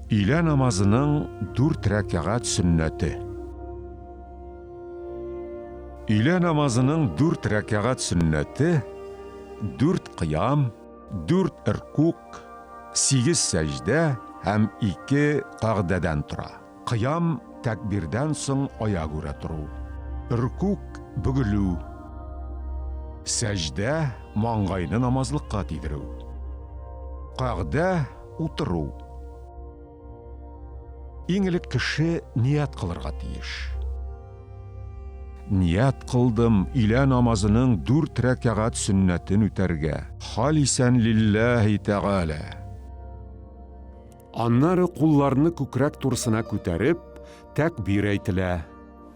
Илә намазының 4 рәкәгать сүннәте. Илә намазының 4 рәкәгать сүннәте 4 қиям, 4 иркук, 8 сәждә һәм 2 кагъдәдән тора. Қиям тәкбирдән соң аяк үрә туру. Иркук бөгелү. Сәждә маңгайны намазлыкка тидерү. Кагъдә утыру. Иң элек кеше ният кылырга тиеш. Ният кылдым илә намазының 4 рәкәгать сүннәтен үтәргә. Халисән лиллаһи тәгалә. Аннары кулларны күкрәк турысына күтәреп, тәкбир әйтелә.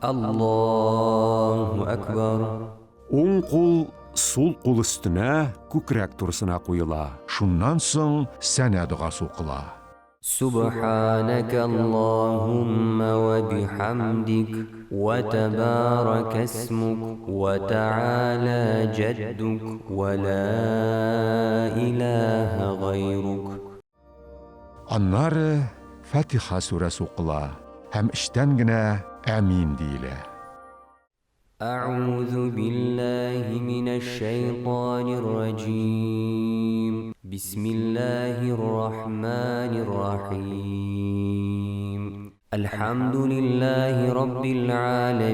Аллаһу акбар. Уң кул сул кул өстенә күкрәк турысына куела. Шуннан соң сәнә дугасы укыла. سبحانك اللهم وبحمدك وتبارك اسمك وتعالى جدك ولا إله غيرك. Аннары Фатиха сүрәсе укыла һәм эштән генә әмин диелә. أعوذ بالله من الشيطان الرجيم. بسم الله الرحمن الرحيم. الحمد لله رب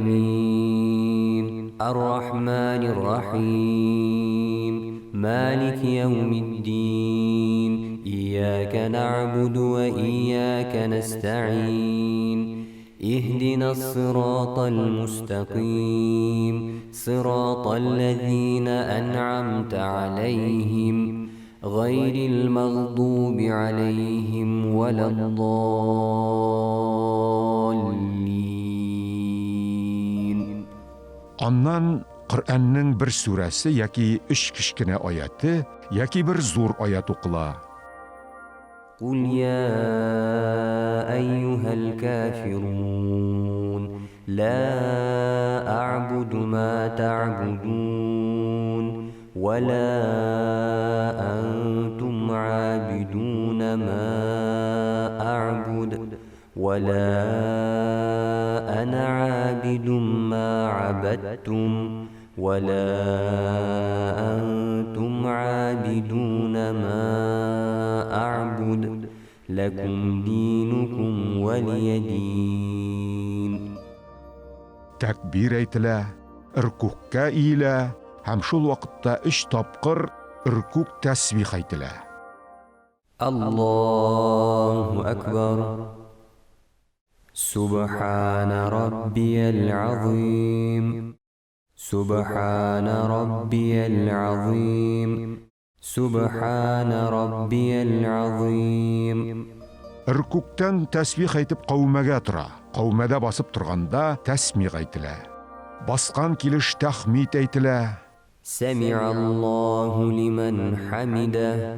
العالمين الرحمن الرحيم مالك يوم الدين إياك نعبد وإياك نستعين اهدنا الصراط المستقيم صراط الذين أنعمت عليهم غير المغضوب عليهم ولا الضالين. Аннан Коръәннең бер сүрәсе яки 3 кичкенә аяты яки бер зур аят укыла. قل يا أيها الكافرون لا أعبد ما تعبدون ولا أنتم عابدون ما أعبد ولا أنا عابد ما عبدتم ولا أنتم عابدون ما أعبد لكم دينكم ولي دين. Тәкбир әйтелә, иркукка иелә һәм шул вакытта 3 тапкыр иркук тәсбих әйтелә. Аллаһу акбар. Субхана раббиял азим. Субхана раббиял азим. Субхана раббиял азим. Иркуктан тәсбих әйтеп каумәгә тора. Каумәдә басып торганда тәсмих әйтелә. Баскан килеш тәхмид әйтелә. Сәми'аллаһу лиман хамида.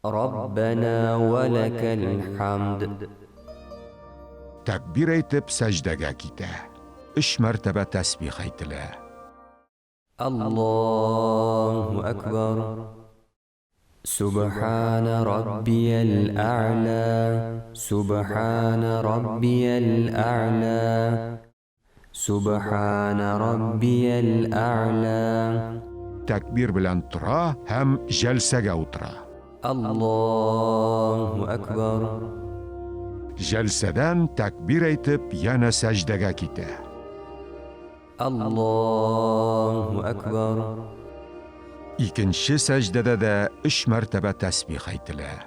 Раббана ва лакал хамд. Тәкбир әйтеп сәҗдәгә китә. 3 мәртәбә тәсбих әйтелә. Аллаһу акбар. سبحان ربي الأعلى سبحان ربي الأعلى سبحان ربي الأعلى. Тәкбир белән тора һәм җәлсәгә утыра. Аллаһу акбар. Җәлсәдән тәкбир әйтеп яна сәҗдәгә китә. Аллаһу акбар. Икенче сәҗдәдә дә 3 мәртәбә тәсбих әйтелә.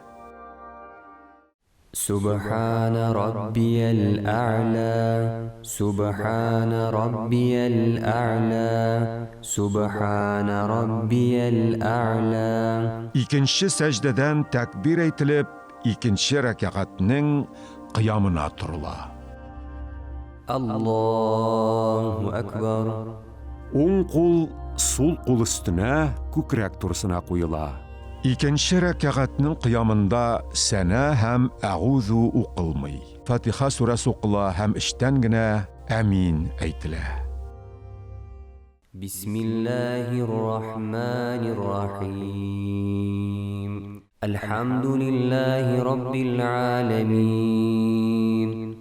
Субхана раббиял а'ла Субхана раббиял а'ла Субхана раббиял а'ла. Икенче сәҗдәдән тәкбир әйтелеп, икенче рәкъәгатьнең кыямына торыла. Аллаһу акбар. Уң кул сул кул өстенә күкрәк турысына куела. Икенче рәкъәгатьнең кыямында сәнә һәм әгүзу укылмый. Фатиха сүрәсе укыла һәм эштән генә әмин әйтелә. Бисмиллаһир рахманир рахим. الحمد لله رب العالمين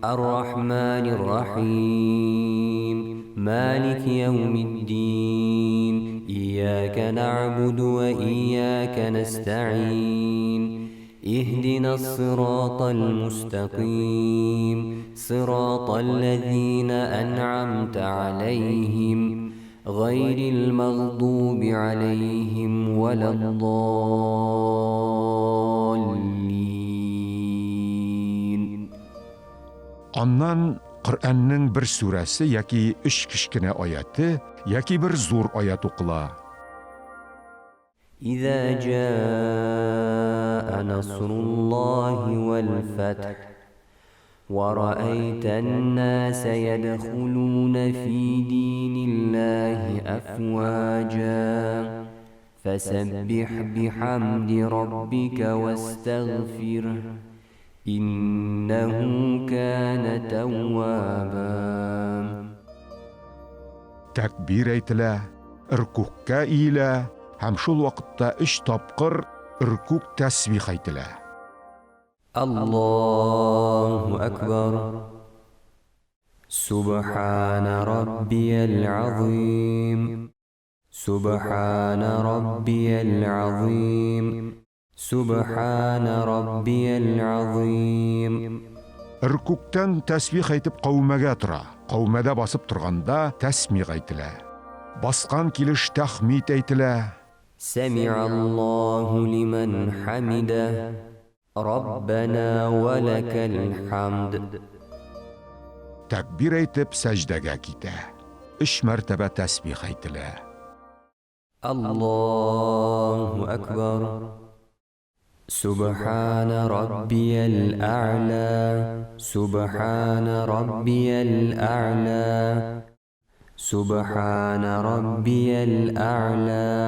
الرحمن الرحيم مالك يوم الدين إياك نعبد وإياك نستعين اهدنا الصراط المستقيم صراط الذين أنعمت عليهم غير المغضوب عليهم ولا الضالين. Аннан Qur'anның bir surasi yoki 3 kichkina oyati yoki bir zo'r oyat o'qila. إذا جاء نصر الله والفتح ورأيت الناس يدخلون في دين الله أفواجا فسبح بحمد ربك واستغفره إنه كان توابا. Takbir aytila, irkukka ila, ham shul vaqtda 3 topqir irkuk tasbih aytila. الله أكبر. سبحان ربي العظيم سبحان ربي العظيم سبحان ربي العظيم. Irkuktan tasbih aytib qavmaga tura. Qavmada basib turganda tasbih aytila. Basqan kilish tahmid aytila. سمع الله لمن حمده ربنا ولك الحمد. Takbir aytib sajdaga keta. 3 martaba tasbih aytila. الله أكبر. سبحان ربي الأعلى سبحان ربي الأعلى سبحان ربي الأعلى.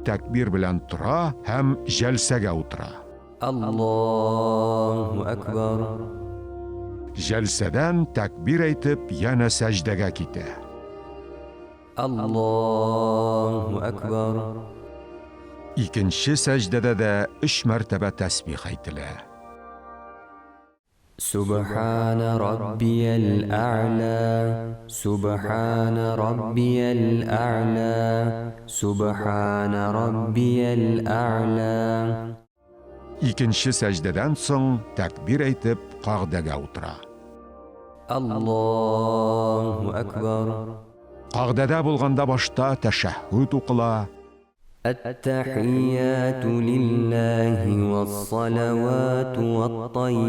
Takbir bilan tura ham jalsaga o'tira. الله أكبر. Jalsadan takbir aytib yana sajdaga keta. الله أكبر. Ikinchi sajdada da 3 martaba tasbih aytila. سبحان ربي الأعلى سبحان ربي الأعلى سبحان ربي الأعلى. Ikinchi sajdadan so'ng takbir aytib qag'daga o'tira. الله أكبر. Qag'dada bo'lganda boshda tashahhud o'qila. التحيات لله والصلوات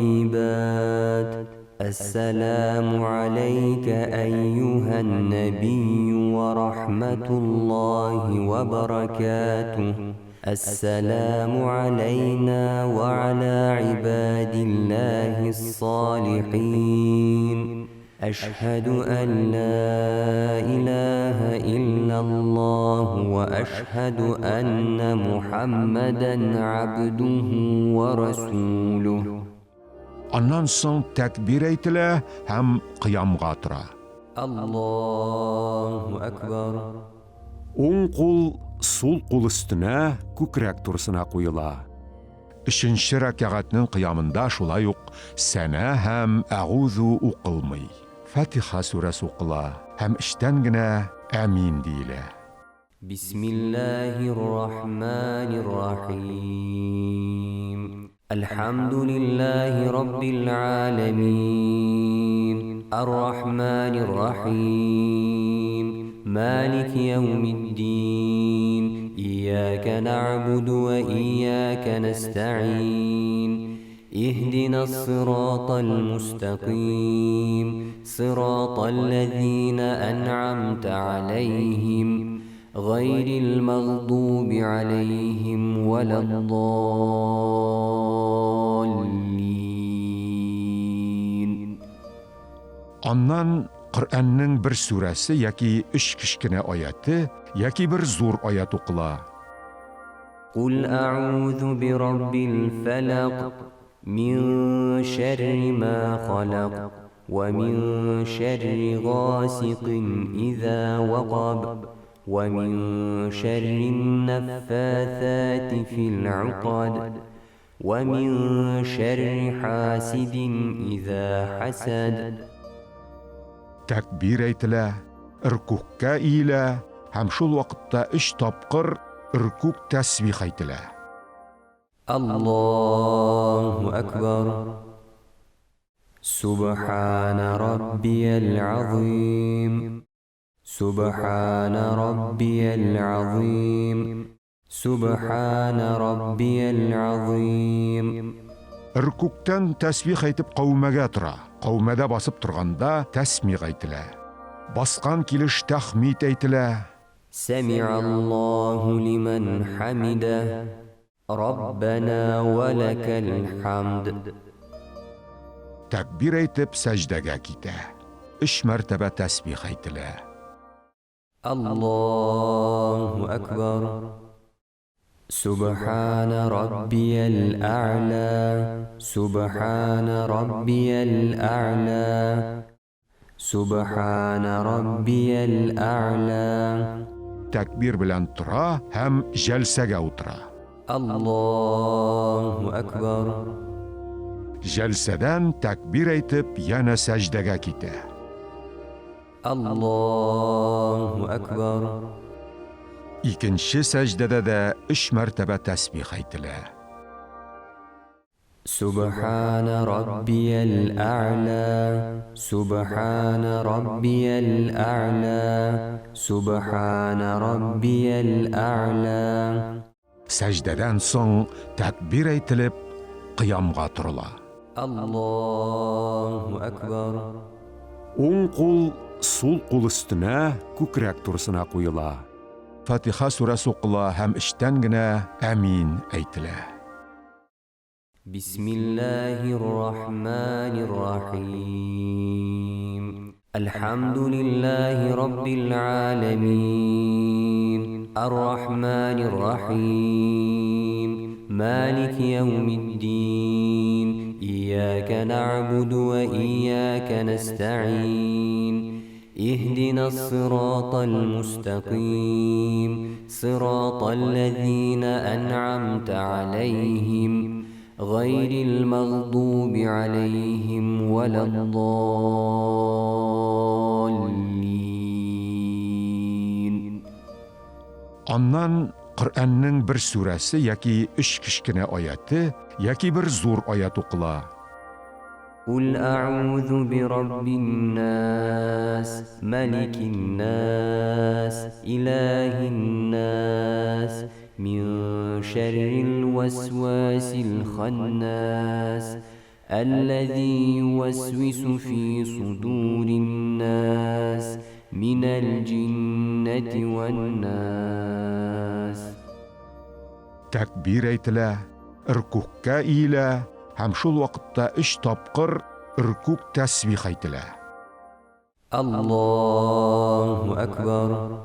والطيبات. السلام عليك أيها النبي ورحمة الله وبركاته. السلام علينا وعلى عباد الله الصالحين. أشهد أن لا إله إلا الله وأشهد أن محمدا عبده ورسوله. Ondan so'ng takbir aytila ham qiyomga tura. الله أكبر. O'ng qo'l sol qo'l ustuna ko'krak tursina qo'yila. 3-chi rak'atning qiyomida shulay uq sana ham a'udhu o'qilmay. Fatiha surasi o'qila ham ishtangina amin deyila. بسم الله الرحمن الرحيم. الحمد لله رب العالمين الرحمن الرحيم مالك يوم الدين إياك نعبد وإياك نستعين اهدنا الصراط المستقيم صراط الذين أنعمت عليهم غير المغضوب عليهم ولا الضالين. Ondan Qur'anning bir surasi yoki 3 kichkina oyati yoki bir zo'r oyat o'qila. قل أعوذ برب الفلق من شر ما خلق ومن شر غاسق إذا وقب ومن شر النفاثات في العقد ومن شر حاسد إذا حسد. Тәкбир әйтелә, рүкүккә иелә, һәм шул вакытта 3 тапкыр рүкүк тәсбих әйтелә. الله أكبر. سبحان ربي العظيم. سبحان ربي العظيم. سبحان ربي العظيم. Рүкүктән тәсбих әйтеп каумәгә тора. Каумәдә басып торганда тәсмих әйтелә. Баскан килеш тәхмид әйтелә. سمع الله لمن حمده. ربنا ولك الحمد. Тәкбир әйтеп сәҗдәгә китә. 3 мәртәбә тәсбих әйтелә. الله أكبر. سبحان ربي الأعلى. سبحان ربي الأعلى. سبحان ربي الأعلى. Тәкбир белән тора һәм җәлсәгә утыра. الله أكبر. Җәлсәдән тәкбир әйтеп янә сәҗдәгә китә. الله أكبر. Икенче сәҗдәдә дә 3 мәртәбә тәсбих әйтелә. سبحان ربي الأعلى. سبحان ربي الأعلى. سبحان ربي الأعلى. Сәҗдәдән соң тәкбир әйтелеп кыямга торыла. الله أكبر. Уң кул сул кул өстенә күкрәк турысына куела. Фатиха сүрәсе укыла һәм эчтән генә әмин әйтелә. بسم الله الرحمن الرحيم. الحمد لله رب العالمين. الرحمن الرحيم. مالك يوم الدين. إياك نعبد وإياك نستعين. اهدنا الصراط المستقيم. صراط الذين أنعمت عليهم غير المغضوب عليهم ولا الضالين. Аннан Коръәннең бер сүрәсе яки 3 кичкенә аяты яки бер зур аят укыла. قل أعوذ برب الناس. ملك الناس. إله الناس. من شر الوسواس الخناس. الذي يوسوس في صدور الناس من الجنة والناس. Тәкбир әйтелә, рүкүккә иелә, һәм шул вакытта 3 тапкыр рүкүк тәсбих әйтелә. الله أكبر.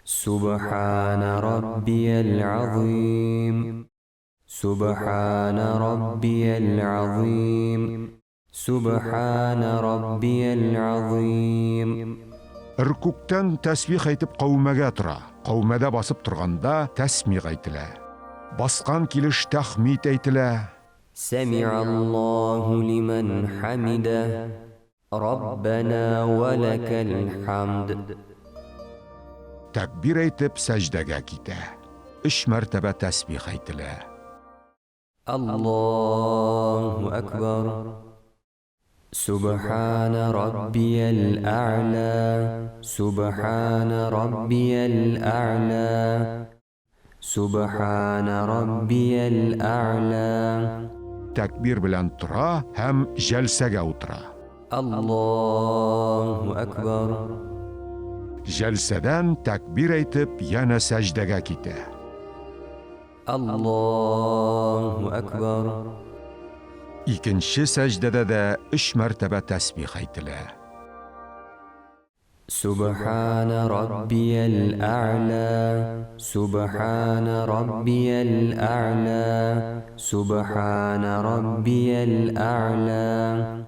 سبحان ربي العظيم. سبحان ربي العظيم. سبحان ربي العظيم. Рүкүктән тәсбих әйтеп каумәгә тора. Каумәдә басып торганда тәсмих әйтелә. Баскан килеш тәхмид әйтелә. سمع الله لمن حمده. ربنا ولك الحمد. Тәкбир әйтеп сәҗдәгә китә. 3 мәртәбә тәсбих әйтелә. الله أكبر. سبحان ربي الأعلى. سبحان ربي الأعلى. سبحان ربي الأعلى. Тәкбир белән тора һәм җәлсәгә утыра. الله أكبر. Җәлсәдән тәкбир әйтеп янә сәҗдәгә китә. الله أكبر. Икенче сәҗдәдә дә 3 мәртәбә тәсбих әйтелә. سبحان ربي الأعلى. سبحان ربي الأعلى. سبحان ربي الأعلى.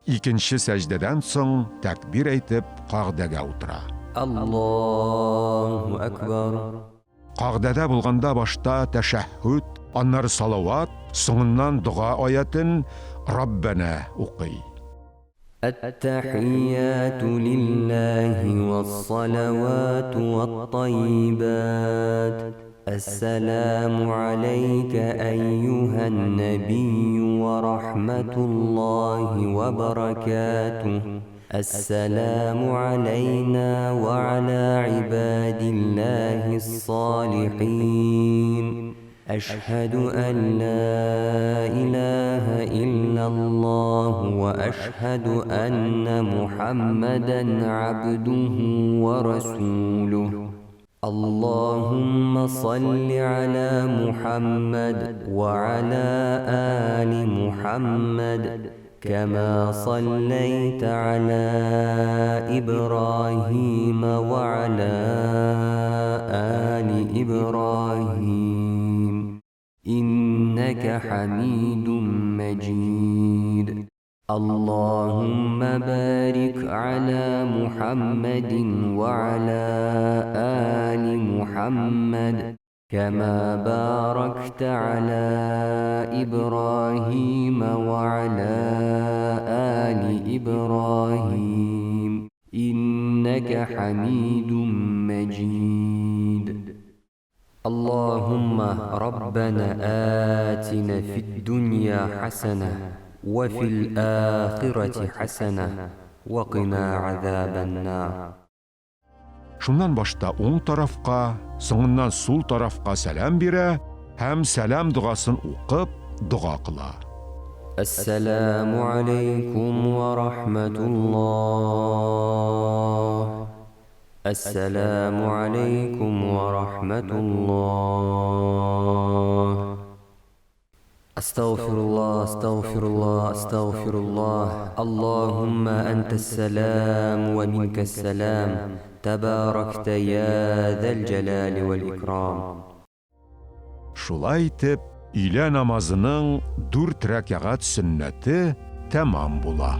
Икенче сәҗдәдән соң тәкбир әйтеп кагъдәгә утыра. الله أكبر. Кагъдәдә булганда башта тәшәһһүд, Аннары салават, соңыннан дұға аятын Раббана укый. التحيات لله والصلوات والطيبات السلام عليك أيها النبي ورحمة الله وبركاته السلام علينا وعلى عباد الله الصالحين أشهد أن لا إله إلا الله وأشهد أن محمدا عبده ورسوله اللهم صل على محمد وعلى آل محمد كما صليت على إبراهيم وعلى آل إبراهيم إنك حميد مجيد اللهم بارك على محمد وعلى آل محمد كما باركت على إبراهيم وعلى آل إبراهيم إنك حميد مجيد اللهم ربنا آتنا في الدنيا حسنة وفي الآخرة حسنة وقنا عذاب النار. Шуннан башта оң тарафқа, соңыннан сул тарафқа сәлам бирә һәм сәлам дұғасын оқып, дұға қыла. Ассаламу алейкум ва рахматуллах. Ассаламу алейкум ва рахматуллах. Астагфируллах, астагфируллах, астагфируллах. Аллахумма анта ссалам ва минка ссалам. تباركت يا ذا الجلال والإكرام. Шулай итеп, өйлә намазының 4 рәкъәгат сөннәте тәмам була.